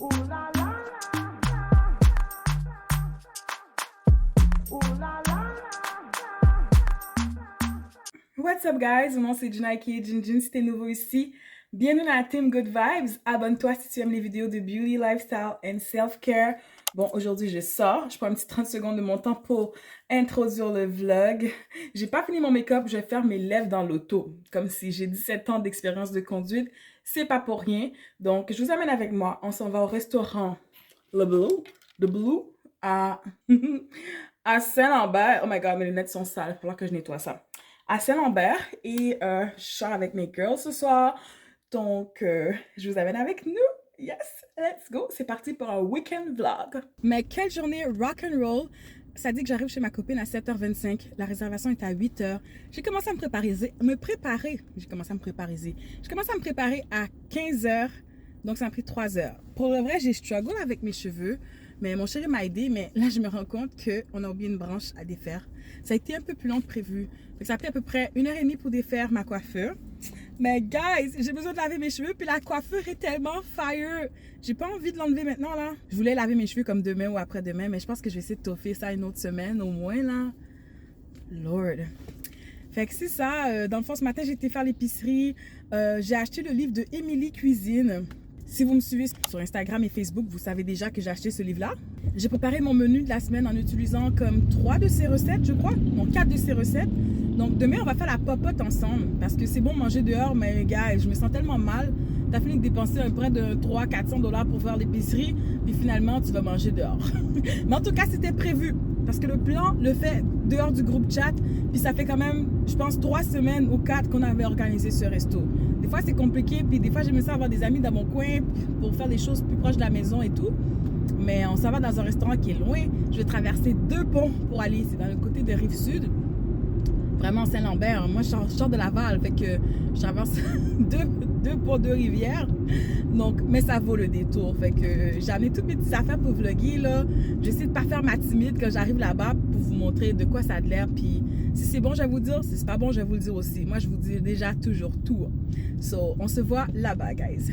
Ooh la la ooh la la. What's up guys, mon nom c'est Junaiki et Jinjin si t'es nouveau ici. Bienvenue dans la team Good Vibes. Abonne-toi si tu aimes les vidéos de beauty, lifestyle and self-care. Bon, aujourd'hui je sors. Je prends un petit 30 secondes de mon temps pour introduire le vlog. J'ai pas fini mon make-up, je vais faire mes lèvres dans l'auto. Comme si j'ai 17 ans d'expérience de conduite. C'est pas pour rien. Donc, je vous amène avec moi. On s'en va au restaurant Le Blue, à, à Saint-Lambert. Oh my god, mes lunettes sont sales. Il va falloir que je nettoie ça. À Saint-Lambert et je sors avec mes girls ce soir. Donc, je vous amène avec nous. Yes, let's go. C'est parti pour un week-end vlog. Mais quelle journée rock'n'roll. Ça dit que j'arrive chez ma copine à 7h25. La réservation est à 8h. J'ai commencé à me préparer. J'ai commencé à me préparer à 15h. Donc, ça m'a pris 3 heures. Pour le vrai, j'ai struggle avec mes cheveux. Mais mon chéri m'a aidé. Mais là, je me rends compte qu'on a oublié une branche à défaire. Ça a été un peu plus long que prévu. Donc, ça a pris à peu près 1h30 pour défaire ma coiffure. Mais guys, j'ai besoin de laver mes cheveux. Puis la coiffure est tellement fire. J'ai pas envie de l'enlever maintenant, là. Je voulais laver mes cheveux comme demain ou après-demain. Mais je pense que je vais essayer de toffer ça une autre semaine au moins, là. Lord. Fait que c'est ça. Dans le fond, ce matin, j'ai été faire l'épicerie. J'ai acheté le livre de Émilie Cuisine. Si vous me suivez sur Instagram et Facebook, vous savez déjà que j'ai acheté ce livre-là. J'ai préparé mon menu de la semaine en utilisant comme 3 de ces recettes, je crois. Non, 4 de ces recettes. Donc demain, on va faire la popote ensemble. Parce que c'est bon manger dehors, mais gars, je me sens tellement mal. T'as fini de dépenser près de 300-400$ pour faire l'épicerie. Puis finalement, tu vas manger dehors. Mais en tout cas, c'était prévu. Parce que le plan le fait dehors du groupe chat. Puis ça fait quand même, je pense, 3 semaines ou 4 qu'on avait organisé ce resto. Des fois, c'est compliqué. Puis des fois, j'aimais ça avoir des amis dans mon coin pour faire des choses plus proches de la maison et tout. Mais on s'en va dans un restaurant qui est loin. Je vais traverser 2 ponts pour aller. C'est dans le côté de Rive-Sud. Vraiment Saint-Lambert. Moi, je sors de Laval. Fait que je traverse 2 ponts, 2 rivières. Donc, mais ça vaut le détour. Fait que j'ai amené toutes mes petites affaires pour vlogger, là. J'essaie de pas faire ma timide quand j'arrive là-bas pour vous montrer de quoi ça a de l'air. Puis si c'est bon, je vais vous dire. Si c'est pas bon, je vais vous le dire aussi. Moi, je vous dis déjà toujours tout. So, on se voit là-bas, guys.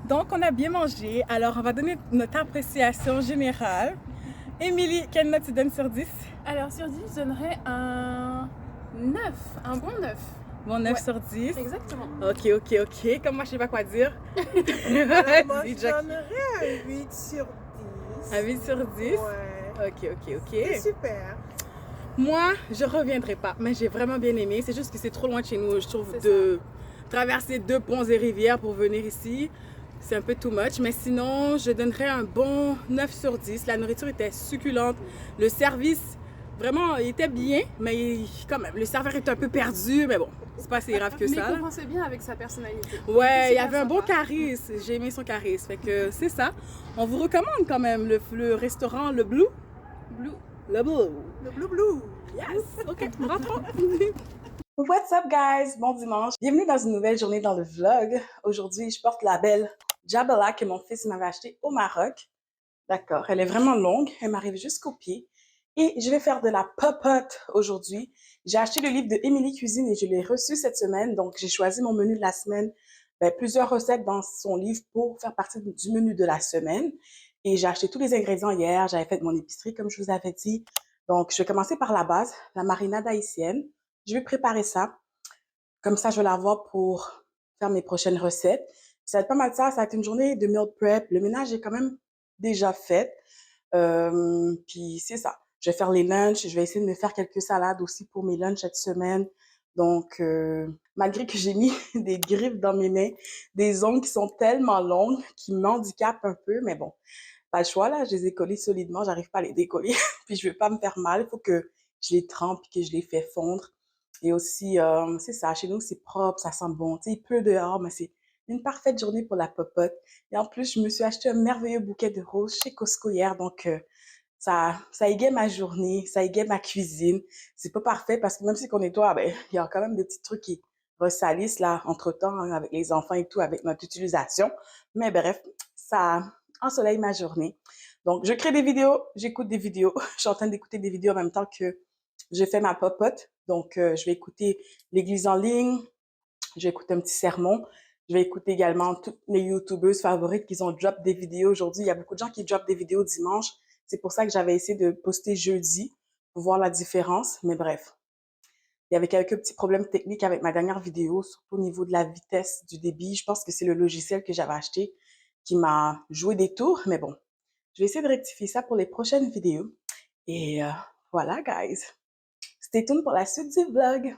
Donc, on a bien mangé. Alors, on va donner notre appréciation générale. Émilie, quelle note tu donnes sur 10? Alors, sur 10, je donnerais un 9, un bon 9. Bon, 9 Ouais. sur 10. Exactement. Ok. Comme moi, je sais pas quoi dire. Alors, moi, je donnerais un 8 sur 10. Un 8 sur 10? Ouais. Ok. C'est super. Moi, je reviendrai pas, mais j'ai vraiment bien aimé. C'est juste que c'est trop loin de chez nous, je trouve, de traverser 2 ponts et rivières pour venir ici. C'est un peu too much, mais sinon, je donnerais un bon 9 sur 10. La nourriture était succulente. Le service, vraiment, il était bien, mais quand même, le serveur est un peu perdu, mais bon, c'est pas si grave que Mais ça. il compensait bien avec sa personnalité. Ouais, il y avait un bon charisme. J'ai aimé son charisme. Fait que c'est ça. On vous recommande quand même le restaurant Le Blue. Le Blue. Le blue. Yes! OK, rentrons! What's up, guys? Bon dimanche. Bienvenue dans une nouvelle journée dans le vlog. Aujourd'hui, je porte la belle Jabala que mon fils m'avait achetée au Maroc. D'accord, elle est vraiment longue. Elle m'arrive jusqu'aux pieds. Et je vais faire de la popote aujourd'hui. J'ai acheté le livre de Émilie Cuisine et je l'ai reçu cette semaine. Donc, j'ai choisi mon menu de la semaine. Plusieurs recettes dans son livre pour faire partie du menu de la semaine. Et j'ai acheté tous les ingrédients hier. J'avais fait mon épicerie, comme je vous avais dit. Donc, je vais commencer par la base, la marinade haïtienne. Je vais préparer ça. Comme ça, je vais l'avoir pour faire mes prochaines recettes. Ça va être pas mal ça. Ça va être une journée de meal prep. Le ménage est quand même déjà fait. Puis c'est ça. Je vais faire les lunchs. Je vais essayer de me faire quelques salades aussi pour mes lunchs cette semaine. Donc, malgré que j'ai mis des griffes dans mes mains, des ongles qui sont tellement longues, qui m'handicapent un peu, mais bon, pas le choix là. Je les ai collés solidement. J'arrive pas à les décoller. Puis je veux pas me faire mal. Il faut que je les trempe et que je les fais fondre. Et aussi, c'est ça. Chez nous, c'est propre, ça sent bon. Tu sais, il pleut dehors, mais c'est une parfaite journée pour la popote. Et en plus, je me suis acheté un merveilleux bouquet de roses chez Costco hier. Donc, ça égaye ma journée, ça égaye ma cuisine. C'est pas parfait parce que même si on nettoie, ben, il y a quand même des petits trucs qui ressalissent là, entre-temps, hein, avec les enfants et tout, avec notre utilisation. Mais bref, ça ensoleille ma journée. Donc, je crée des vidéos, j'écoute des vidéos. Je suis en train d'écouter des vidéos en même temps que je fais ma popote. Donc, je vais écouter l'église en ligne, je vais écouter un petit sermon. Je vais écouter également toutes mes youtubeuses favorites qui ont drop des vidéos aujourd'hui. Il y a beaucoup de gens qui drop des vidéos dimanche. C'est pour ça que j'avais essayé de poster jeudi pour voir la différence. Mais bref, il y avait quelques petits problèmes techniques avec ma dernière vidéo, surtout au niveau de la vitesse du débit. Je pense que c'est le logiciel que j'avais acheté qui m'a joué des tours. Mais bon, je vais essayer de rectifier ça pour les prochaines vidéos. Et voilà, guys. Stay tuned pour la suite du vlog.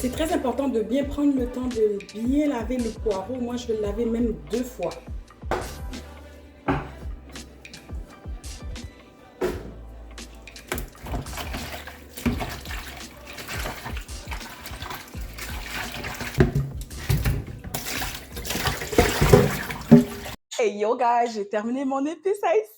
C'est très important de bien prendre le temps de bien laver le poireau. Moi, je vais le laver même 2 fois. Hey yo guys, j'ai terminé mon épice haïtienne.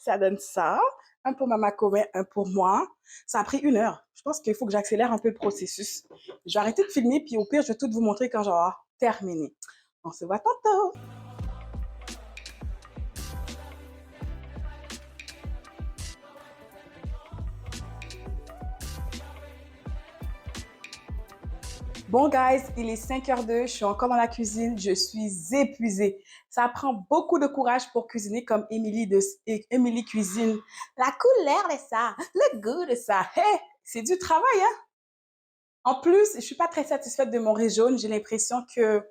Ça donne ça. Un pour Mama Corinne, un pour moi. Ça a pris 1 heure. Je pense qu'il faut que j'accélère un peu le processus. Je vais arrêter de filmer, puis au pire, je vais tout vous montrer quand j'aurai terminé. On se voit tantôt. Bon, guys, il est 5h02, je suis encore dans la cuisine, je suis épuisée. Ça prend beaucoup de courage pour cuisiner comme Émilie cuisine. La couleur de ça, le goût de ça, hey, c'est du travail, hein? En plus, je suis pas très satisfaite de mon riz jaune. J'ai l'impression que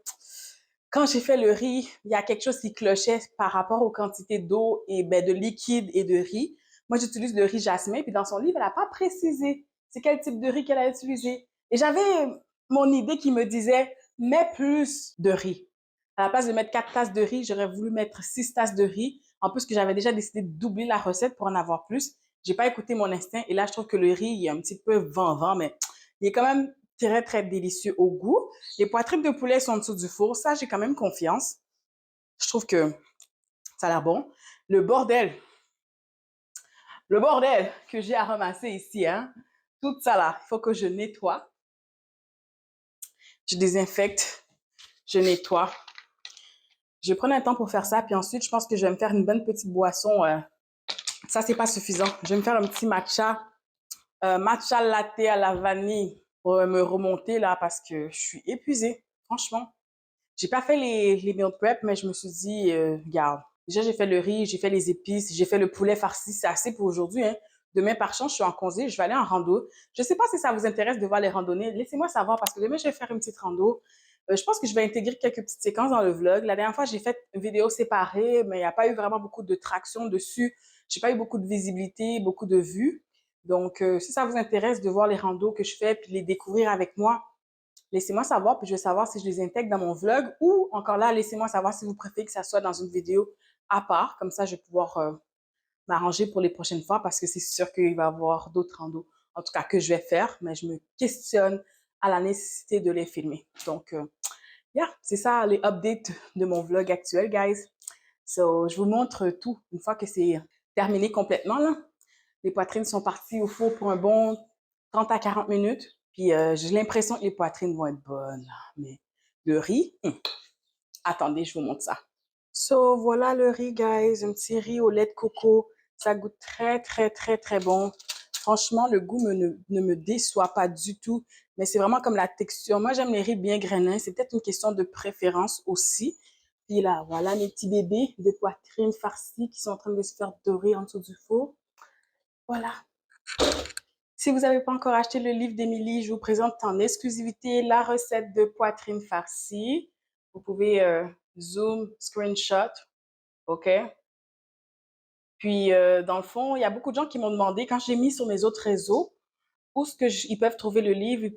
quand j'ai fait le riz, il y a quelque chose qui clochait par rapport aux quantités d'eau et de liquide et de riz. Moi, j'utilise le riz jasmin, puis dans son livre, elle n'a pas précisé c'est quel type de riz qu'elle a utilisé. Et j'avais mon idée qui me disait mets plus de riz. À la place de mettre 4 tasses de riz, j'aurais voulu mettre 6 tasses de riz. En plus que j'avais déjà décidé de doubler la recette pour en avoir plus. J'ai pas écouté mon instinct et là, je trouve que le riz, il est un petit peu vent-vent, mais il est quand même très, très délicieux au goût. Les poitrines de poulet sont en dessous du four. Ça, j'ai quand même confiance. Je trouve que ça a l'air bon. Le bordel que j'ai à ramasser ici, hein. Tout ça là, il faut que je nettoie. Je désinfecte, je nettoie. Je vais prendre un temps pour faire ça, puis ensuite, je pense que je vais me faire une bonne petite boisson. Ça, c'est pas suffisant. Je vais me faire un petit matcha latte à la vanille pour me remonter là parce que je suis épuisée, franchement. J'ai pas fait les meal prep, mais je me suis dit, regarde, déjà j'ai fait le riz, j'ai fait les épices, j'ai fait le poulet farci, c'est assez pour aujourd'hui, hein. Demain, par chance, je suis en congé, je vais aller en rando. Je sais pas si ça vous intéresse de voir les randonnées. Laissez-moi savoir parce que demain, je vais faire une petite rando. Je pense que je vais intégrer quelques petites séquences dans le vlog. La dernière fois, j'ai fait une vidéo séparée, mais il n'y a pas eu vraiment beaucoup de traction dessus. J'ai pas eu beaucoup de visibilité, beaucoup de vues. Donc, si ça vous intéresse de voir les randos que je fais puis les découvrir avec moi, laissez-moi savoir, puis je vais savoir si je les intègre dans mon vlog ou encore là, laissez-moi savoir si vous préférez que ça soit dans une vidéo à part. Comme ça, je vais pouvoir m'arranger pour les prochaines fois parce que c'est sûr qu'il va y avoir d'autres randos, en tout cas que je vais faire, mais je me questionne à la nécessité de les filmer. Donc, yeah, c'est ça les updates de mon vlog actuel, guys. So, je vous montre tout une fois que c'est terminé complètement, là. Les poitrines sont parties au four pour un bon 30 à 40 minutes. Puis j'ai l'impression que les poitrines vont être bonnes. Mais le riz, attendez, je vous montre ça. So, voilà le riz, guys. Un petit riz au lait de coco. Ça goûte très, très, très, très bon. Franchement, le goût ne me déçoit pas du tout. Mais c'est vraiment comme la texture. Moi, j'aime les riz bien grainés. C'est peut-être une question de préférence aussi. Puis là, voilà mes petits bébés de poitrine farcie qui sont en train de se faire dorer en dessous du four. Voilà. Si vous n'avez pas encore acheté le livre d'Émilie, je vous présente en exclusivité la recette de poitrine farcie. Vous pouvez zoom, screenshot, OK? Puis, dans le fond, il y a beaucoup de gens qui m'ont demandé, quand j'ai mis sur mes autres réseaux, où est-ce qu'ils peuvent trouver le livre.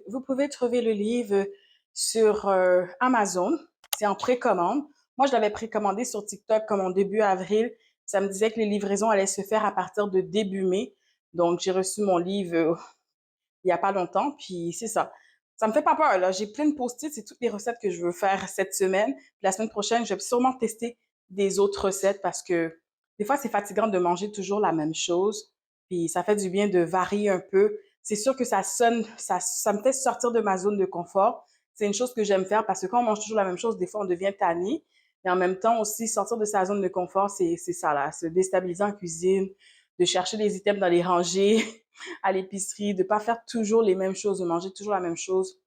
Vous pouvez trouver le livre sur Amazon. C'est en précommande. Moi, je l'avais précommandé sur TikTok comme en début avril. Ça me disait que les livraisons allaient se faire à partir de début mai. Donc, j'ai reçu mon livre il n'y a pas longtemps, puis c'est ça. Ça me fait pas peur, là. J'ai plein de post-it, c'est toutes les recettes que je veux faire cette semaine. Puis la semaine prochaine, je vais sûrement tester des autres recettes parce que des fois, c'est fatigant de manger toujours la même chose. Puis ça fait du bien de varier un peu. C'est sûr que ça me fait sortir de ma zone de confort. C'est une chose que j'aime faire parce que quand on mange toujours la même chose, des fois, on devient tanné. Mais en même temps aussi, sortir de sa zone de confort, c'est ça, là. Se déstabiliser en cuisine, de chercher des items dans les rangées, à l'épicerie, de pas faire toujours les mêmes choses, de manger toujours la même chose.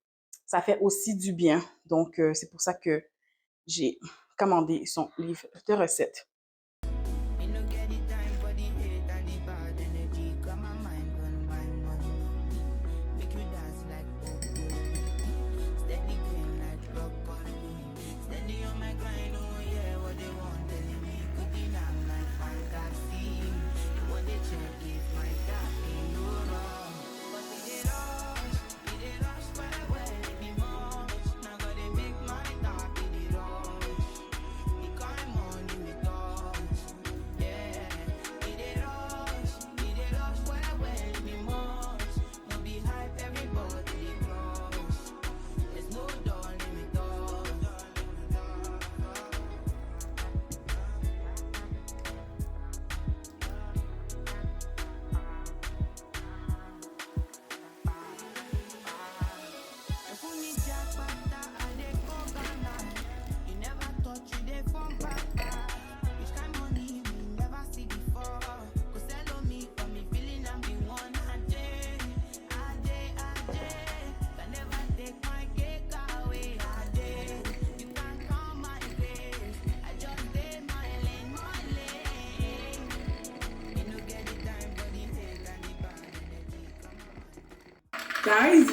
Ça fait aussi du bien. Donc, c'est pour ça que j'ai commandé son livre de recettes. Guys,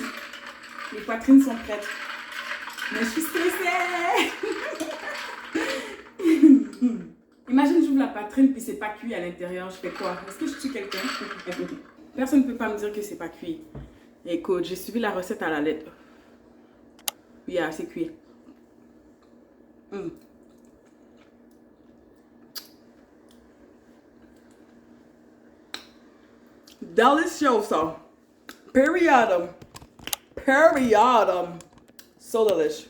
les poitrines sont prêtes. Mais je suis stressée. Imagine, j'ouvre la poitrine puis c'est pas cuit à l'intérieur. Je fais quoi? Est-ce que je tue quelqu'un? Personne ne peut pas me dire que c'est pas cuit. Écoute, j'ai suivi la recette à la lettre. Oui, c'est cuit. Delicioso. Periodum. Periodum. So delish.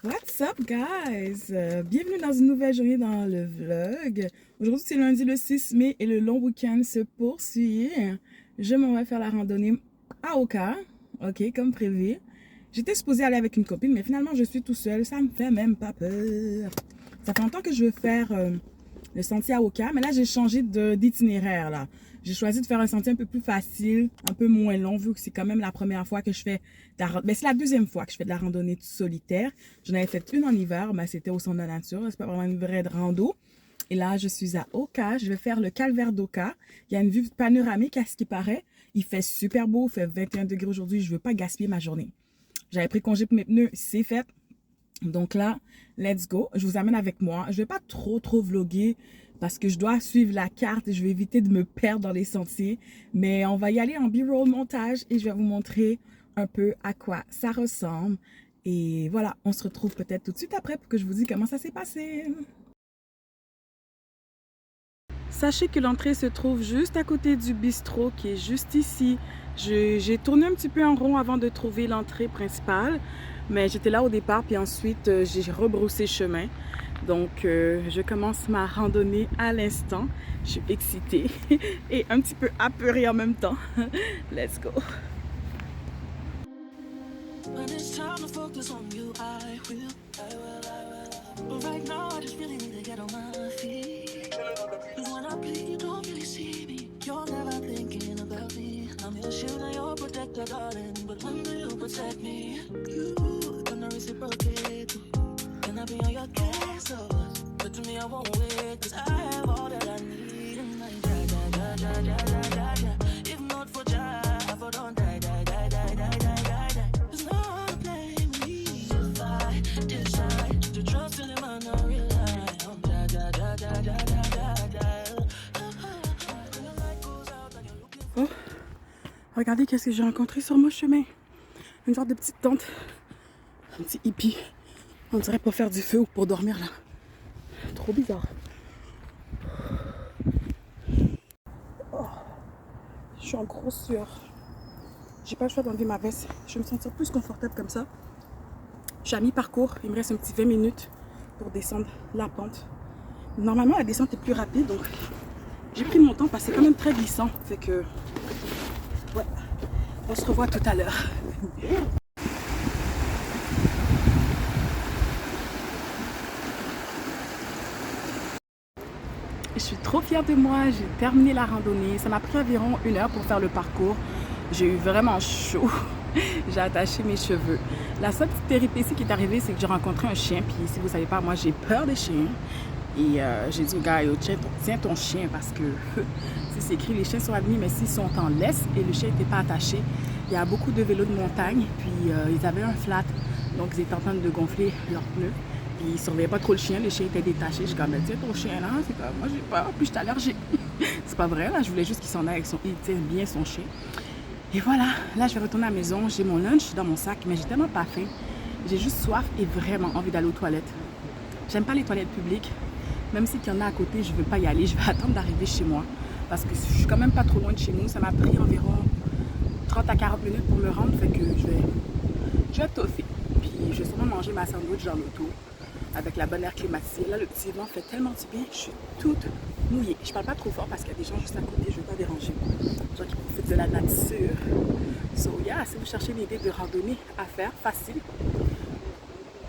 What's up guys? Bienvenue dans une nouvelle journée dans le vlog. Aujourd'hui c'est lundi le 6 mai et le long week-end se poursuit. Je m'en vais faire la randonnée à Oka, ok, comme prévu. J'étais supposée aller avec une copine mais finalement je suis tout seul, ça me fait même pas peur. Ça fait longtemps que je veux faire le sentier à Oka, mais là j'ai changé d'itinéraire là. J'ai choisi de faire un sentier un peu plus facile, un peu moins long, vu que c'est quand même la première fois que je fais de la... Ben, c'est la deuxième fois que je fais de la randonnée solitaire. J'en avais fait une en hiver, mais c'était au centre de la nature. C'est pas vraiment une vraie rando. Et là, je suis à Oka. Je vais faire le calvaire d'Oka. Il y a une vue panoramique à ce qui paraît. Il fait super beau. Il fait 21 degrés aujourd'hui. Je veux pas gaspiller ma journée. J'avais pris congé pour mes pneus. C'est fait. Donc là, let's go. Je vous amène avec moi. Je vais pas trop vlogger parce que je dois suivre la carte et je vais éviter de me perdre dans les sentiers. Mais on va y aller en b-roll montage et je vais vous montrer un peu à quoi ça ressemble. Et voilà, on se retrouve peut-être tout de suite après pour que je vous dise comment ça s'est passé. Sachez que l'entrée se trouve juste à côté du bistrot qui est juste ici. J'ai tourné un petit peu en rond avant de trouver l'entrée principale. Mais j'étais là au départ, puis ensuite j'ai rebroussé chemin. Donc je commence ma randonnée à l'instant. Je suis excitée et un petit peu apeurée en même temps. Let's go! Can I be on your case? But to me, I won't wait, 'cause I have all that I need. And I die. If not for Jah, I for don't die. There's no blame me if I decide to trust in him and not rely on Oh, regardez qu'est-ce que j'ai rencontré sur mon chemin. Une genre de petite tente, un petit hippie. On dirait pour faire du feu ou pour dormir là. Trop bizarre. Oh, je suis en grosse sueur. J'ai pas le choix d'enlever ma veste. Je vais me sentir plus confortable comme ça. Je suis à mi-parcours. Il me reste un petit 20 minutes pour descendre la pente. Normalement, la descente est plus rapide, donc j'ai pris mon temps parce que c'est quand même très glissant. Fait que, ouais, on se revoit tout à l'heure. Je suis trop fière de moi, j'ai terminé la randonnée. Ça m'a pris environ 1 heure pour faire le parcours. J'ai eu vraiment chaud. J'ai attaché mes cheveux. La seule petite péripétie qui est arrivée, c'est que j'ai rencontré un chien. Puis si vous savez pas, moi j'ai peur des chiens. Et j'ai dit au gars, tiens ton chien parce que c'est écrit les chiens sont admis, mais s'ils sont en laisse et le chien n'était pas attaché. Il y a beaucoup de vélos de montagne, puis ils avaient un flat, donc ils étaient en train de gonfler leurs pneus. Puis ils ne surveillaient pas trop le chien, les chiens étaient détachés. Je suis comme, tiens ton chien là, c'est comme, moi j'ai peur, puis je suis allergique. C'est pas vrai, là, je voulais juste qu'il s'en aille avec il tient bien son chien. Et voilà, là je vais retourner à la maison, j'ai mon lunch dans mon sac, mais j'ai tellement pas faim. J'ai juste soif et vraiment envie d'aller aux toilettes. J'aime pas les toilettes publiques, même s'il y en a à côté, je veux pas y aller, je vais attendre d'arriver chez moi. Parce que je suis quand même pas trop loin de chez nous, ça m'a pris environ 30 à 40 minutes pour me rendre, fait que je vais toffer. Puis je vais sûrement manger ma sandwich dans l'auto, avec la bonne air climatisée. Là, le petit vent fait tellement du bien, je suis toute mouillée. Je parle pas trop fort parce qu'il y a des gens juste à côté, je veux pas déranger. Des gens qui profitent de la nature. So yeah, si vous cherchez une idée de randonnée à faire, facile,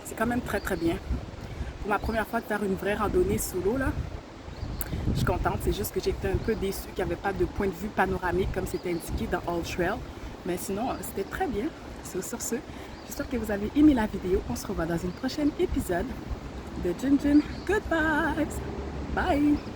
c'est quand même très très bien. Pour ma première fois de faire une vraie randonnée solo, là, je suis contente. C'est juste que j'étais un peu déçue qu'il n'y avait pas de point de vue panoramique comme c'était indiqué dans All Trail. Mais sinon, c'était très bien. So, sur ce, j'espère que vous avez aimé la vidéo. On se revoit dans une prochaine épisode de Jin Jin Good Vibes. Bye!